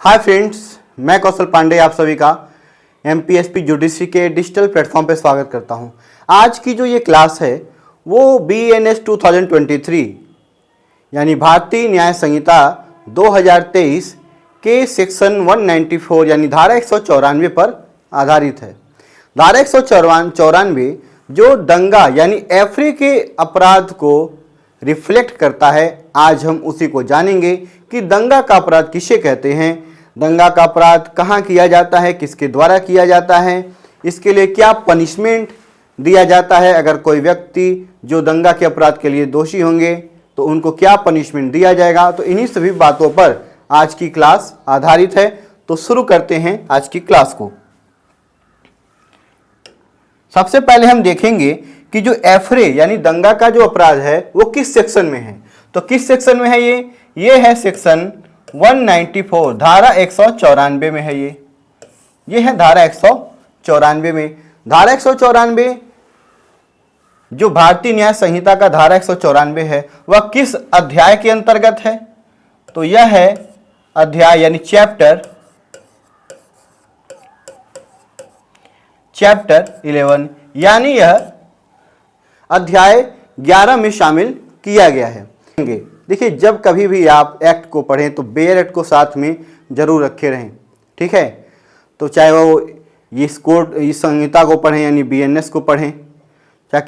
Hi friends, मैं कौशल पांडे आप सभी का एमपीएसपी जुडिशरी के डिजिटल प्लेटफॉर्म पर स्वागत करता हूं। आज की जो ये क्लास है वो बीएनएस 2023 यानी भारतीय न्याय संहिता 2023 के सेक्शन 194 यानी धारा 194 पर आधारित है। धारा 194 जो दंगा यानी एफरी के अपराध को रिफ्लेक्ट करता है। आज हम उसी को जानेंगे कि दंगा का अपराध किसे कहते हैं, दंगा का अपराध कहाँ किया जाता है, किसके द्वारा किया जाता है, इसके लिए क्या पनिशमेंट दिया जाता है, अगर कोई व्यक्ति जो दंगा के अपराध के लिए दोषी होंगे तो उनको क्या पनिशमेंट दिया जाएगा। तो इन्हीं सभी बातों पर आज की क्लास आधारित है। तो शुरू करते हैं आज की क्लास को। सबसे पहले हम देखेंगे कि जो एफरे यानी दंगा का जो अपराध है वो किस सेक्शन में है। तो किस सेक्शन में है ये है सेक्शन 194, धारा 194 में है। ये है धारा 194 में। धारा 194 जो भारतीय न्याय संहिता का धारा 194 है वह किस अध्याय के अंतर्गत है। तो यह है अध्याय यानी चैप्टर 11 यानी यह अध्याय 11 में शामिल किया गया है। देखिए, जब कभी भी आप एक्ट को पढ़ें तो बेयर एक्ट को साथ में जरूर रखे रहें, ठीक है। तो चाहे वो इस संहिता को पढ़ें यानी बीएनएस को पढ़ें, चाहे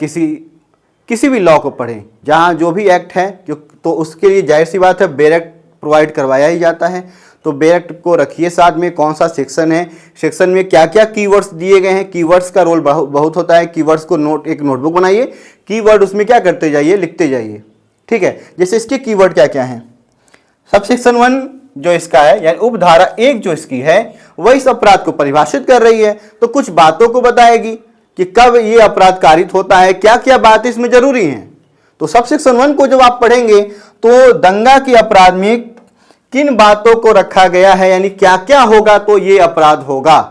किसी भी लॉ को पढ़ें, जहाँ जो भी एक्ट है तो उसके लिए जाहिर सी बात है बेयर एक्ट प्रोवाइड करवाया ही जाता है। तो बेयर एक्ट को रखिए साथ में, कौन सा सेक्शन है, सेक्शन में क्या क्या कीवर्ड्स दिए गए हैं। कीवर्ड्स का रोल बहुत होता है। कीवर्ड्स को एक नोटबुक बनाइए, कीवर्ड उसमें क्या करते जाइए, लिखते जाइए, ठीक है। जैसे इसके कीवर्ड क्या क्या हैं। सब सेक्शन 1 जो इसका है यानी उपधारा 1 जो इसकी है वह इस अपराध को परिभाषित कर रही है। तो कुछ बातों को बताएगी कि कब ये अपराध कारित होता है, क्या क्या बात इसमें जरूरी है। तो सब सेक्शन 1 को जब आप पढ़ेंगे तो दंगा के अपराध में किन बातों को रखा गया है यानी क्या क्या होगा तो ये अपराध होगा।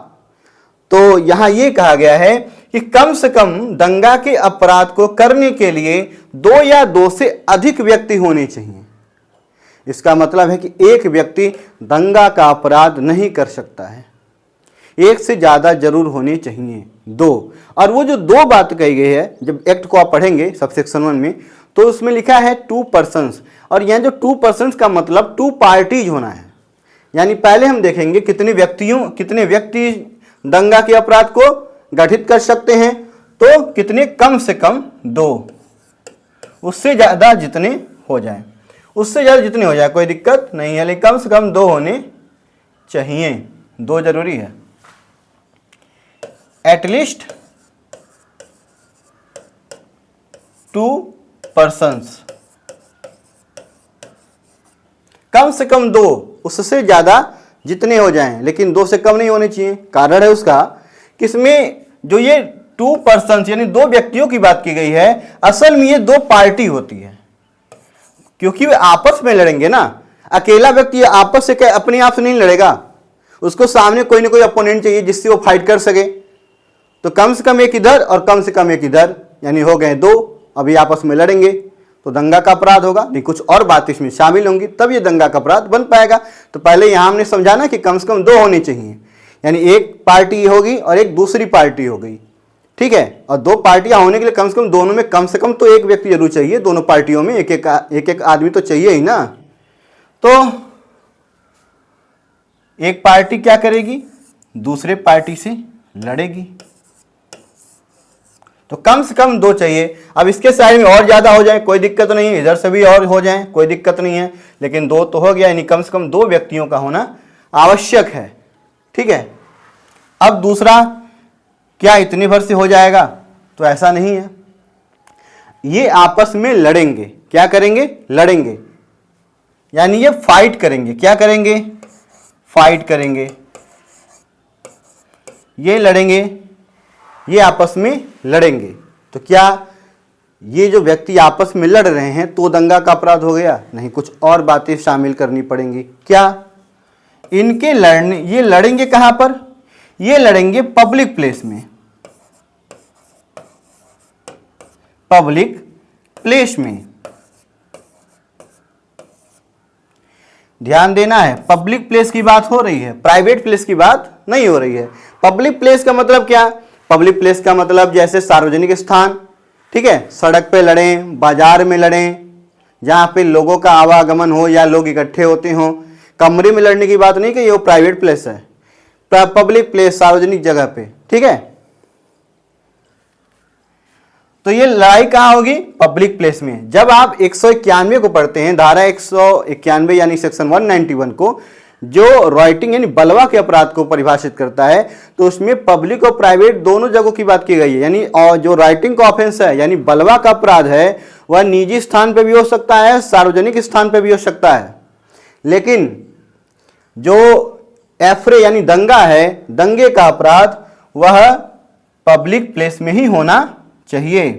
तो यहां ये कहा गया है कि कम से कम दंगा के अपराध को करने के लिए 2 या 2 से अधिक व्यक्ति होने चाहिए। इसका मतलब है कि एक व्यक्ति दंगा का अपराध नहीं कर सकता है, एक से ज्यादा जरूर होने चाहिए, 2। और वो जो 2 बात कही गई है, जब एक्ट को आप पढ़ेंगे सब सेक्शन 1 में तो उसमें लिखा है 2 पर्सन्स। और यहां जो 2 पर्सन्स का मतलब 2 पार्टीज होना है। यानी पहले हम देखेंगे कितने व्यक्ति दंगा के अपराध को गठित कर सकते हैं। तो कितने, कम से कम 2, उससे ज्यादा जितने हो जाए कोई दिक्कत नहीं है, लेकिन कम से कम 2 होने चाहिए, 2 जरूरी है। एटलीस्ट 2 पर्सन्स, कम से कम 2, उससे ज्यादा जितने हो जाएं, लेकिन 2 से कम नहीं होने चाहिए। कारण है उसका कि इसमें जो ये 2 पर्सन्स यानी 2 व्यक्तियों की बात की गई है, असल में ये 2 पार्टी होती है, क्योंकि वे आपस में लड़ेंगे ना। अकेला व्यक्ति आपस से अपने आप से नहीं लड़ेगा, उसको सामने कोई ना कोई अपोनेंट चाहिए जिससे वो फाइट कर सके। तो कम से कम एक इधर और कम से कम एक इधर, यानी हो गए 2, अभी आपस में लड़ेंगे तो दंगा का अपराध होगा। नहीं, कुछ और बात इसमें शामिल होंगी तब ये दंगा का अपराध बन पाएगा। तो पहले यहां हमने समझाना कि कम से कम 2 होने चाहिए, यानी एक पार्टी होगी और एक दूसरी पार्टी हो गई, ठीक है। और 2 पार्टियां होने के लिए कम से कम दोनों में कम से कम तो एक व्यक्ति जरूर चाहिए। दोनों पार्टियों में एक एक आदमी तो चाहिए ही ना। तो एक पार्टी क्या करेगी, दूसरे पार्टी से लड़ेगी। तो कम से कम 2 चाहिए। अब इसके साइड में और ज्यादा हो जाए कोई दिक्कत नहीं है, इधर से भी और हो जाए कोई दिक्कत नहीं है, लेकिन 2 तो हो गया, यानी कम से कम 2 व्यक्तियों का होना आवश्यक है, ठीक है। अब दूसरा, क्या इतनी भर से हो जाएगा, तो ऐसा नहीं है। ये आपस में लड़ेंगे, क्या करेंगे, लड़ेंगे, यानी ये फाइट करेंगे। क्या करेंगे, फाइट करेंगे, ये लड़ेंगे, ये आपस में लड़ेंगे। तो क्या ये जो व्यक्ति आपस में लड़ रहे हैं तो दंगा का अपराध हो गया? नहीं, कुछ और बातें शामिल करनी पड़ेंगी। क्या, इनके लड़ने, ये लड़ेंगे कहां पर, ये लड़ेंगे पब्लिक प्लेस में, पब्लिक प्लेस में। ध्यान देना है, पब्लिक प्लेस की बात हो रही है, प्राइवेट प्लेस की बात नहीं हो रही है। पब्लिक प्लेस का मतलब क्या? पब्लिक प्लेस का मतलब जैसे सार्वजनिक स्थान, ठीक है, सड़क पे लड़ें, बाजार में लड़ें, जहाँ पे लोगों का आवागमन हो या लोग इकट्ठे होते हों। कमरे में लड़ने की बात नहीं कि ये प्राइवेट प्लेस है, पब्लिक प्लेस सार्वजनिक जगह पे, ठीक है। तो ये लड़ाई कहाँ होगी? पब्लिक प्लेस में। जब आप 191 को पढ़ते हैं, धारा 191 यानी सेक्शन 191 को, जो राइटिंग यानी बलवा के अपराध को परिभाषित करता है, तो उसमें पब्लिक और प्राइवेट दोनों जगहों की बात की गई है। यानी और जो राइटिंग का ऑफेंस है यानी बलवा का अपराध है, वह निजी स्थान पे भी हो सकता है, सार्वजनिक स्थान पे भी हो सकता है। लेकिन जो एफरे यानी दंगा है, दंगे का अपराध, वह पब्लिक प्लेस में ही होना चाहिए।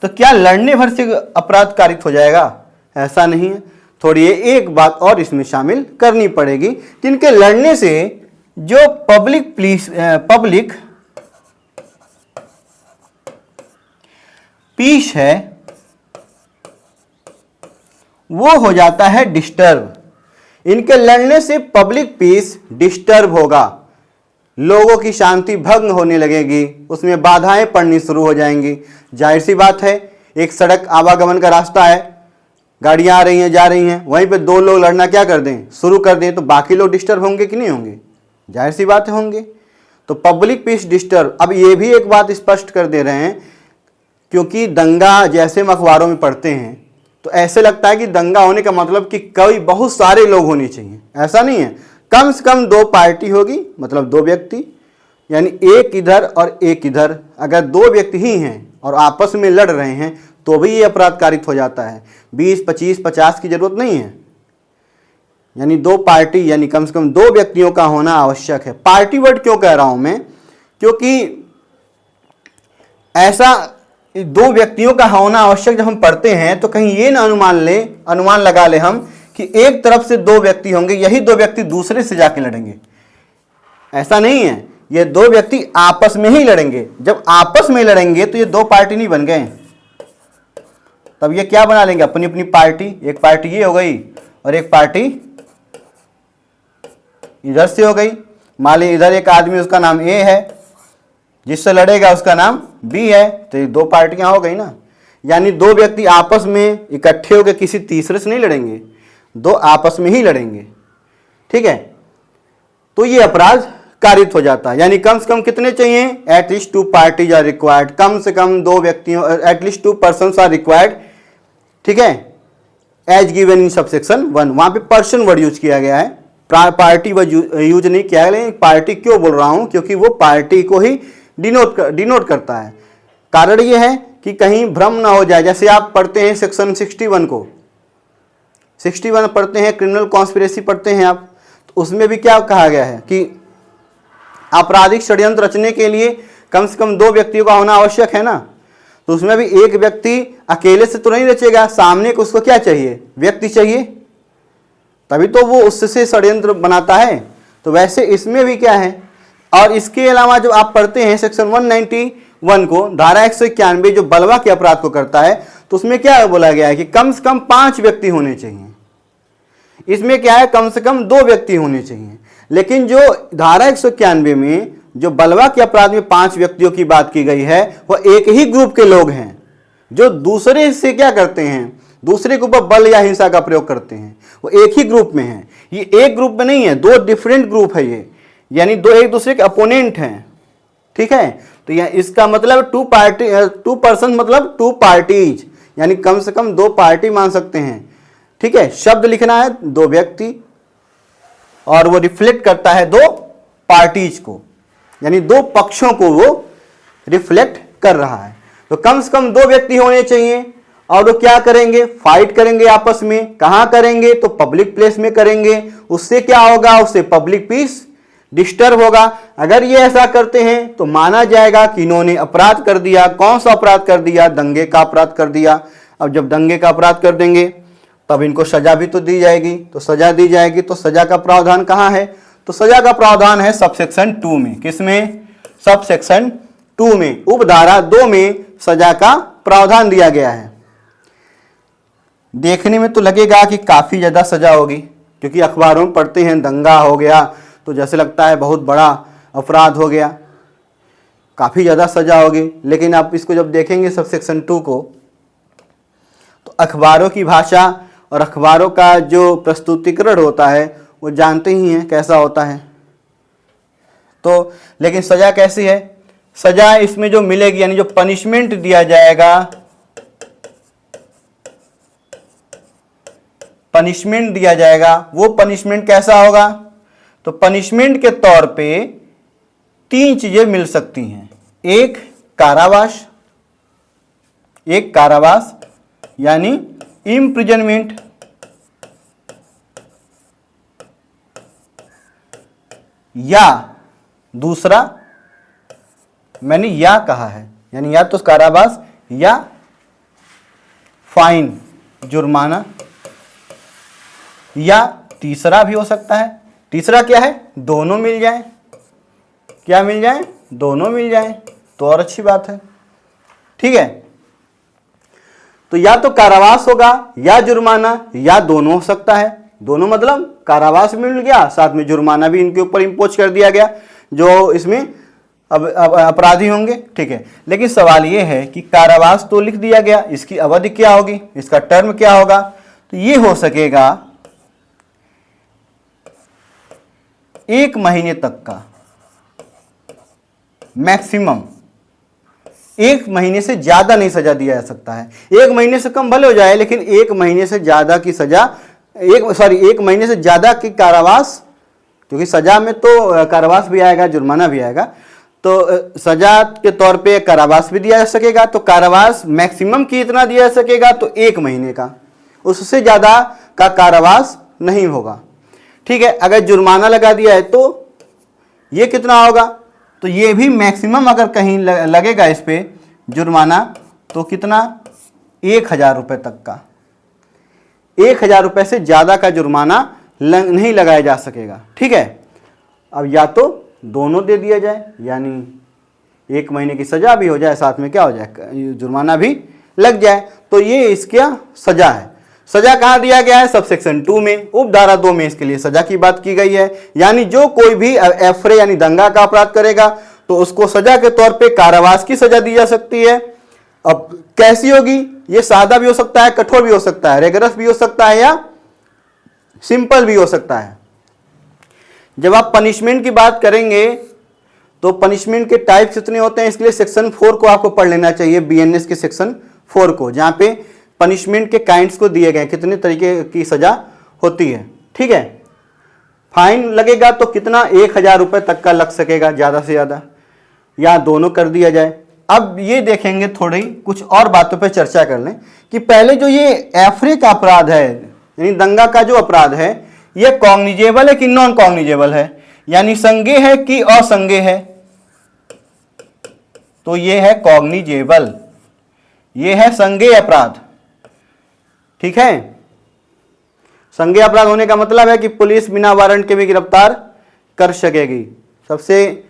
तो क्या लड़ने भर से अपराध कारित हो जाएगा? ऐसा नहीं है। थोड़ी एक बात और इसमें शामिल करनी पड़ेगी, जिनके लड़ने से जो पब्लिक पीस है वो हो जाता है डिस्टर्ब। इनके लड़ने से पब्लिक पीस डिस्टर्ब होगा, लोगों की शांति भंग होने लगेगी, उसमें बाधाएं पड़नी शुरू हो जाएंगी। जाहिर सी बात है, एक सड़क आवागमन का रास्ता है, गाड़ियां आ रही हैं जा रही हैं, वहीं पे दो लोग लड़ना क्या कर दें, शुरू कर दें, तो बाकी लोग डिस्टर्ब होंगे कि नहीं होंगे? जाहिर सी बात है होंगे। तो पब्लिक पीस डिस्टर्ब। अब ये भी एक बात स्पष्ट कर दे रहे हैं, क्योंकि दंगा जैसे हम अखबारों में पढ़ते हैं तो ऐसे लगता है कि दंगा होने का मतलब कि कई बहुत सारे लोग होने चाहिए। ऐसा नहीं है, कम से कम दो पार्टी होगी, मतलब दो व्यक्ति, यानी एक इधर और एक इधर। अगर दो व्यक्ति ही हैं और आपस में लड़ रहे हैं तो भी ये अपराध कारित हो जाता है। 20, 25, 50 की जरूरत नहीं है, यानी दो पार्टी यानी कम से कम दो व्यक्तियों का होना आवश्यक है। पार्टी वर्ड क्यों कह रहा हूं मैं? क्योंकि ऐसा दो व्यक्तियों का होना आवश्यक जब हम पढ़ते हैं तो कहीं ये ना अनुमान लगा ले हम कि एक तरफ से दो व्यक्ति होंगे, यही दो व्यक्ति दूसरे से जाके लड़ेंगे। ऐसा नहीं है, ये दो व्यक्ति आपस में ही लड़ेंगे। जब आपस में लड़ेंगे तो ये दो पार्टी नहीं बन गए, तब ये क्या बना लेंगे? अपनी अपनी पार्टी। एक पार्टी ये हो गई और एक पार्टी इधर से हो गई। मान ली इधर एक आदमी, उसका नाम ए है, जिससे लड़ेगा उसका नाम बी है, तो ये दो पार्टियां हो गई ना। यानी दो व्यक्ति आपस में इकट्ठे होकर किसी तीसरे से नहीं लड़ेंगे, दो आपस में ही लड़ेंगे, ठीक है। तो ये अपराध कारित हो जाता है। यानी कम से कम कितने चाहिए? At least 2 parties are required. कम से कम दो व्यक्तियों, एटलीस्ट 2 पर्सन्स आर रिक्वायर्ड, ठीक है, एज गिवन इन सबसेक्शन 1। वहां पे पर्सन वर्ड यूज किया गया है, पार्टी वर्ड यूज नहीं किया गया। पार्टी क्यों बोल रहा हूं? क्योंकि वो पार्टी को ही डिनोट करता है। कारण ये है कि कहीं भ्रम ना हो जाए। जैसे आप पढ़ते हैं सेक्शन 61 को, 61 पढ़ते हैं, क्रिमिनल कॉन्स्पिरेसी पढ़ते हैं आप, तो उसमें भी क्या कहा गया है कि आपराधिक षड्यंत्र रचने के लिए कम से कम दो व्यक्तियों का होना आवश्यक है ना। तो उसमें भी एक व्यक्ति अकेले से तो नहीं रचेगा, सामने को उसको क्या चाहिए? व्यक्ति चाहिए, तभी तो वो उससे षड्यंत्र बनाता है। तो वैसे इसमें भी क्या है। और इसके अलावा जब आप पढ़ते हैं सेक्शन 191 को, धारा 191 जो बलवा के अपराध को करता है, तो उसमें क्या बोला गया है कि कम से कम 5 व्यक्ति होने चाहिए। इसमें क्या है? कम से कम 2 व्यक्ति होने चाहिए। लेकिन जो धारा 191 में जो बलवा के अपराध में 5 व्यक्तियों की बात की गई है, वह एक ही ग्रुप के लोग हैं जो दूसरे से क्या करते हैं? दूसरे के ऊपर बल या हिंसा का प्रयोग करते हैं। वो एक ही ग्रुप में है, ये एक ग्रुप में नहीं है, 2 डिफरेंट ग्रुप है ये, यानी 2 एक दूसरे के अपोनेंट हैं, ठीक है। तो यह इसका मतलब 2 पर्सन मतलब 2 पार्टीज, यानी कम से कम 2 पार्टी मान सकते हैं, ठीक है। शब्द लिखना है 2 व्यक्ति और वो रिफ्लेक्ट करता है 2 पार्टीज को, यानी 2 पक्षों को वो रिफ्लेक्ट कर रहा है। तो कम से कम 2 व्यक्ति होने चाहिए और वो क्या करेंगे? फाइट करेंगे आपस में। कहां करेंगे? तो पब्लिक प्लेस में करेंगे। उससे क्या होगा? उससे पब्लिक पीस डिस्टर्ब होगा। अगर ये ऐसा करते हैं तो माना जाएगा कि इन्होंने अपराध कर दिया। कौन सा अपराध कर दिया? दंगे का अपराध कर दिया। अब जब दंगे का अपराध कर देंगे तब इनको सजा भी तो दी जाएगी। तो सजा दी जाएगी तो सजा का प्रावधान कहां है? तो सजा का प्रावधान है सबसेक्शन 2 में। किसमें? सबसेक्शन 2 में, उपधारा 2 में सजा का प्रावधान दिया गया है। देखने में तो लगेगा कि काफ़ी ज़्यादा सज़ा होगी, क्योंकि अखबारों में पढ़ते हैं दंगा हो गया तो जैसे लगता है बहुत बड़ा अपराध हो गया, काफ़ी ज़्यादा सज़ा होगी। लेकिन आप इसको जब देखेंगे सब सेक्शन 2 को, तो अखबारों की भाषा और अखबारों का जो प्रस्तुतिकरण होता है वो जानते ही हैं कैसा होता है। तो लेकिन सज़ा कैसी है? सज़ा इसमें जो मिलेगी यानी जो पनिशमेंट दिया जाएगा, पनिशमेंट दिया जाएगा वो पनिशमेंट कैसा होगा? तो पनिशमेंट के तौर पे 3 चीजें मिल सकती हैं। एक कारावास यानी इम्प्रिजनमेंट, या दूसरा, मैंने या कहा है, यानी या तो कारावास या फाइन जुर्माना, या तीसरा भी हो सकता है। तीसरा क्या है? दोनों मिल जाए। क्या मिल जाए? दोनों मिल जाए तो और अच्छी बात है। ठीक है, तो या तो कारावास होगा या जुर्माना, या दोनों हो सकता है। दोनों मतलब कारावास भी मिल गया, साथ में जुर्माना भी इनके ऊपर इंपोज कर दिया गया जो इसमें अब अपराधी होंगे। ठीक है, लेकिन सवाल ये है कि कारावास तो लिख दिया गया, इसकी अवधि क्या होगी, इसका टर्म क्या होगा? तो ये हो सकेगा 1 महीने तक का, मैक्सिमम 1 महीने से ज्यादा नहीं सजा दिया जा सकता है। 1 महीने से कम भले हो जाए, लेकिन 1 महीने से ज्यादा की सजा, 1 महीने से ज्यादा की कारावास, क्योंकि सजा में तो कारावास भी आएगा जुर्माना भी आएगा, तो सजा के तौर पे कारावास भी दिया जा सकेगा। तो कारावास मैक्सिमम कितना दिया जा सकेगा? तो 1 महीने का, उससे ज्यादा का कारावास नहीं होगा। ठीक है, अगर जुर्माना लगा दिया है तो ये कितना होगा? तो ये भी मैक्सिमम अगर कहीं लगेगा इस पे जुर्माना तो कितना? 1000 रुपये तक का। 1000 रुपये से ज़्यादा का जुर्माना नहीं लगाया जा सकेगा। ठीक है, अब या तो दोनों दे दिया जाए, यानी 1 महीने की सज़ा भी हो जाए, साथ में क्या हो जाए? जुर्माना भी लग जाए। तो ये इसका सज़ा है। सजा कहाँ दिया गया है? सब सेक्शन 2 में, उपधारा 2 में इसके लिए सजा की बात की गई है। यानी जो कोई भी एफरे यानी दंगा का अपराध करेगा तो उसको सजा के तौर पे कारावास की सजा दी जा सकती है। अब कैसी होगी? ये सादा भी हो सकता है, कठोर भी हो सकता है, रेगरस भी हो सकता है, या सिंपल भी हो सकता है। जब आप पनिशमेंट की बात करेंगे तो पनिशमेंट के टाइप कितने होते हैं, इसके लिए सेक्शन 4 को आपको पढ़ लेना चाहिए, बीएनएस के सेक्शन 4 को, जहां पे पनिशमेंट के काइंड्स को दिए गए कितने तरीके की सजा होती है। ठीक है, फाइन लगेगा तो कितना? 1000 रुपये तक का लग सकेगा ज़्यादा से ज़्यादा, या दोनों कर दिया जाए। अब ये देखेंगे, थोड़ी कुछ और बातों पे चर्चा कर लें कि पहले जो ये एफरे का अपराध है यानी दंगा का जो अपराध है, ये कॉग्निजेबल है कि नॉन कॉग्निजेबल है, यानी संज्ञेय है कि असंज्ञेय है? तो ये है कॉग्निजेबल, ये है संज्ञेय अपराध। ठीक है, संज्ञेय अपराध होने का मतलब है कि पुलिस बिना वारंट के भी गिरफ्तार कर सकेगी। सबसे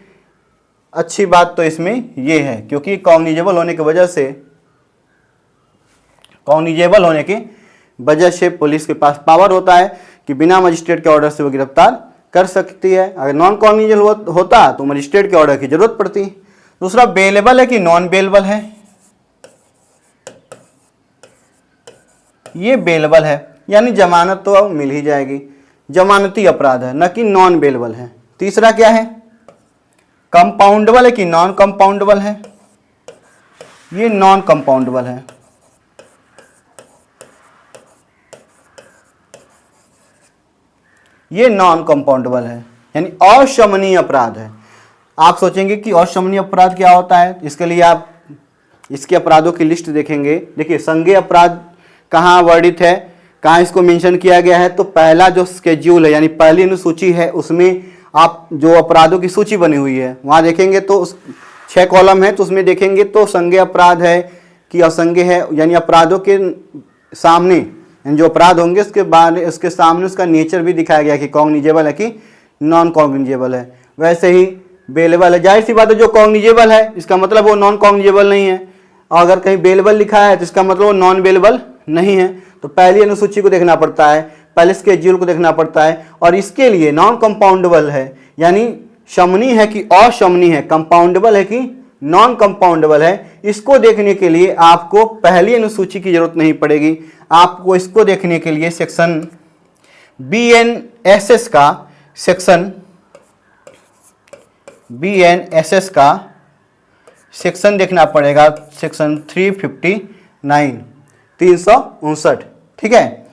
अच्छी बात तो इसमें यह है, क्योंकि कॉग्निजेबल होने की वजह से पुलिस के पास पावर होता है कि बिना मजिस्ट्रेट के ऑर्डर से वो गिरफ्तार कर सकती है। अगर नॉन कॉग्निजेबल होता तो मजिस्ट्रेट के ऑर्डर की जरूरत पड़ती। दूसरा, बेलेबल है कि नॉन बेलेबल है? ये बेलेबल है, यानी जमानत तो अब मिल ही जाएगी, जमानती अपराध है, न कि नॉन बेलेबल है। तीसरा क्या है? कंपाउंडेबल है कि नॉन कंपाउंडेबल है? ये नॉन कंपाउंडेबल है। ये नॉन कंपाउंडेबल है, यानी अशमनीय अपराध है। आप सोचेंगे कि अशमनीय अपराध क्या होता है, इसके लिए आप इसके अपराधों की लिस्ट देखेंगे। देखिए, संज्ञेय अपराध कहाँ वर्णित है, कहाँ इसको मेंशन किया गया है? तो पहला जो स्केड्यूल है यानी पहली अनुसूची है, उसमें आप जो अपराधों की सूची बनी हुई है वहाँ देखेंगे तो 6 कॉलम है, तो उसमें देखेंगे तो संज्ञेय अपराध है कि असंज्ञेय है, यानी अपराधों के सामने जो अपराध होंगे उसके बाद उसके सामने उसका नेचर भी दिखाया गया कि कॉग्निजेबल है कि नॉन कॉग्निजेबल है। वैसे ही बेलेबल है, जाहिर सी बात है जो कॉग्निजेबल है इसका मतलब वो नॉन कॉग्निजेबल नहीं है, और अगर कहीं बेलेबल लिखा है तो इसका मतलब वो नॉन बेलेबल नहीं है, तो पहली अनुसूची को देखना पड़ता है, पहले स्केड्यूल को देखना पड़ता है। और इसके लिए नॉन कंपाउंडेबल है, यानी शमनी है कि अशमनी है, कंपाउंडेबल है कि नॉन कंपाउंडेबल है, इसको देखने के लिए आपको पहली अनुसूची की जरूरत नहीं पड़ेगी। आपको इसको देखने के लिए सेक्शन BNSS का सेक्शन देखना पड़ेगा, सेक्शन 359। ठीक है।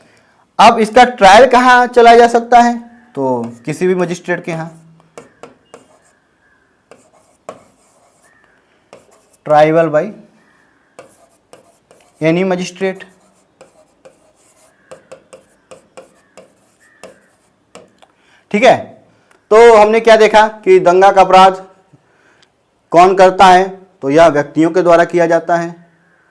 अब इसका ट्रायल कहाँ चला जा सकता है, तो किसी भी मजिस्ट्रेट के यहाँ, ट्राइबल बाई एनी मजिस्ट्रेट। ठीक है। तो हमने क्या देखा कि दंगा का अपराध कौन करता है, तो यह व्यक्तियों के द्वारा किया जाता है,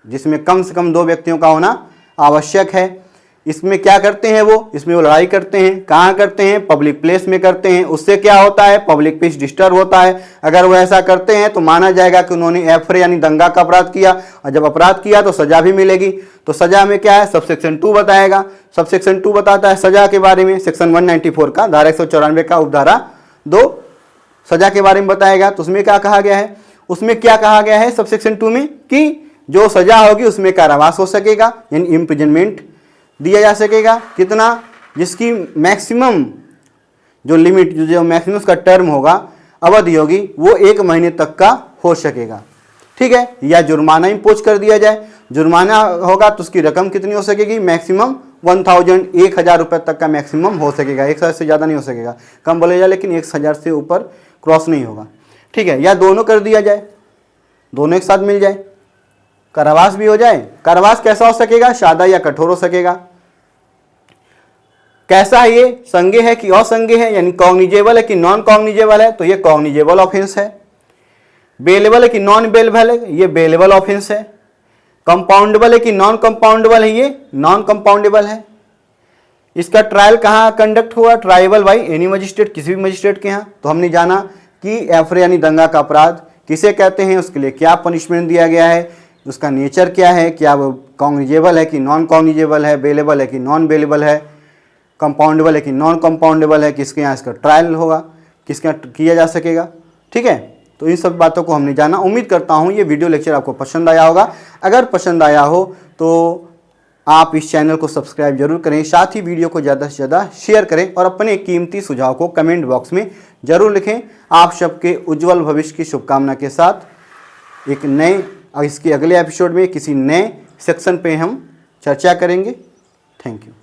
जिसमें कम से कम 2 व्यक्तियों का होना आवश्यक है। इसमें क्या करते हैं इसमें वो लड़ाई करते हैं। कहाँ करते हैं, पब्लिक प्लेस में करते हैं। उससे क्या होता है, पब्लिक पीस डिस्टर्ब होता है। अगर वो ऐसा करते हैं तो माना जाएगा कि उन्होंने एफरे यानी दंगा का अपराध किया, और जब अपराध किया तो सजा भी मिलेगी। तो सजा में क्या है, सबसेक्शन 2 बताएगा। सबसेक्शन 2 बताता है सजा के बारे में, सेक्शन 194 का, धारा 194 का उपधारा 2 सजा के बारे में बताएगा। तो उसमें क्या कहा गया है, उसमें क्या कहा गया है सबसेक्शन 2 में कि जो सजा होगी उसमें कारावास हो सकेगा, यानी इम्प्रिजनमेंट दिया जा सकेगा। कितना, जिसकी मैक्सिमम जो लिमिट, जो मैक्सिमम का टर्म होगा, अवधि होगी, वो 1 महीने तक का हो सकेगा। ठीक है। या जुर्माना इम्पोज कर दिया जाए। जुर्माना होगा तो उसकी रकम कितनी हो सकेगी, मैक्सिमम 1000 रुपये तक का मैक्सिमम हो सकेगा। 1000 से ज़्यादा नहीं हो सकेगा, कम बोलेगा, लेकिन 1000 से ऊपर क्रॉस नहीं होगा। ठीक है। या दोनों कर दिया जाए, दोनों एक साथ मिल जाए, कारावास भी हो जाए। कारावास कैसा हो सकेगा, सादा या कठोर हो सकेगा। कैसा है ये, संज्ञेय है कि असंज्ञेय है, यानी कॉग्निजेबल है कि नॉन कॉग्निजेबल है, तो ये कॉग्निजेबल ऑफेंस है। बेलेबल है कि नॉन बेलेबल है, ये बेलेबल ऑफेंस है। कंपाउंडेबल है कि नॉन कंपाउंडेबल है, ये नॉन कंपाउंडेबल है। इसका ट्रायल कहाँ कंडक्ट हुआ, ट्राइबल बाई एनी मजिस्ट्रेट, किसी भी मजिस्ट्रेट के यहाँ। तो हमने जाना कि एफरे यानी दंगा का अपराध किसे कहते हैं, उसके लिए क्या पनिशमेंट दिया गया है, उसका नेचर क्या है, क्या वो कॉग्निजेबल है कि नॉन कॉग्निजेबल है, बेलेबल है कि नॉन बेलेबल है, कंपाउंडेबल है कि नॉन कंपाउंडेबल है, किसके यहाँ इसका ट्रायल होगा, किसके यहाँ किया जा सकेगा। ठीक है। तो इन सब बातों को हमने जाना। उम्मीद करता हूँ ये वीडियो लेक्चर आपको पसंद आया होगा। अगर पसंद आया हो तो आप इस चैनल को सब्सक्राइब जरूर करें, साथ ही वीडियो को ज़्यादा से ज़्यादा शेयर करें और अपने कीमती सुझाव को कमेंट बॉक्स में जरूर लिखें। आप सबके उज्जवल भविष्य की शुभकामना के साथ एक नए, इसके अगले एपिसोड में किसी नए सेक्शन पे हम चर्चा करेंगे। Thank you.